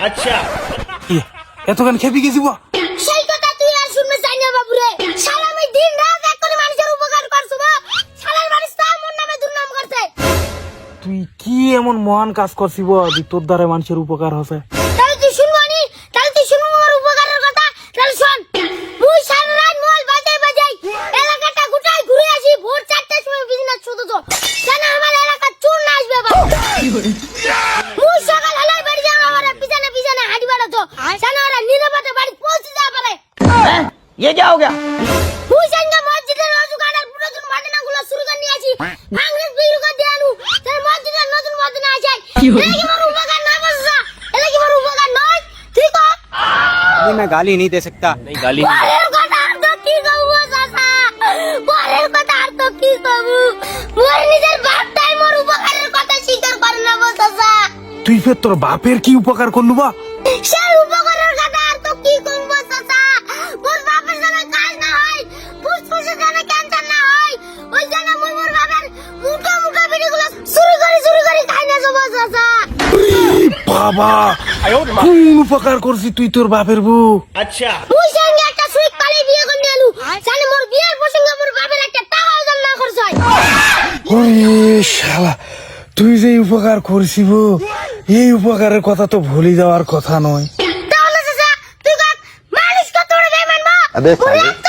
আচ্ছা এতক্ষণ খেপি গেছি বা সেই কথা তুই আর শুনবে চাই না বাবু রে। শালা আমি দিন রাত এক করে মানুষের উপকার করছো না, শালার বাড়ি তার মন নামে দুর্নাম করছে। তুই কি এমন মহান কাজ করছিস যে তোর দ্বারা মানুষের উপকার হচ্ছে? তাহলে তুই শুনবো নি, তাহলে তুই শুনবো আমার উপকারের কথা। তাহলে শোন, মুই সারা রাত মোবাইল বাজাই এলাকাটা গোটাই ঘুরে আসি, ভোর 4টার সময় বিজনেস শুধু তো জানা আমার এলাকা চোর না আসবে বাবা। মুই সকাল হলে বাড়ি যাও, আমার পিছনে পিছনে হাঁটি বেড়াতো জানা ওরা নিরাপদে বাড়ি পৌঁছে যাওয়া পারে। ये क्या हो गया? মুই সঙ্গে মসজিদের রজু কাটার পুরাতন ঘটনাগুলো শুরু করে নিয়েছি। ভাঙড়ের বিরু করে দেয়ালু তার মসজিদের নতুন মসজিদ আছে। এলাকি আমার উপকার নয় বসা, এলাকি আমার উপকার নয়, ঠিক আছে? मैं गाली नहीं दे सकता। नहीं गाली नहीं পরের কথা আর তো কি কবু চাচা, পরের কথা আর তো কি কবু। মোর নিজের বাপটাই মোর উপকারের কথা স্বীকার করে না বল চাচা। তুই ফের তোর বাপের কি উপকার করলু বা? সেই উপকারের কথা আর তো কি কবু চাচা। মোর বাপের যেন কাজ না হয়, ফুসফুসে যেন ক্যান্সার না হয়, ওই জন্য মুই মোর বাপের মুখা মুখা বিড়িগুলো চুরি করে খাই না যাবো চাচা। বাবা কোন উপকার করছিস তুই তোর বাপের বউ? अच्छा মুই সঙ্গে একটা সুইট পালে বিয়ে করে নিলু, জানে মোর বিয়ের প্রসঙ্গে মোর বাপের একটা টাকাও যেন না খরচ হয়। ওরে শালা, তুই যে উপকার করছিস এই উপকারের কথা তো ভুলে যাওয়ার কথা নয়। তাহলে চাচা তুই কাক মানুষ কত বড় বেঈমান বা? আবে ওরে সালে।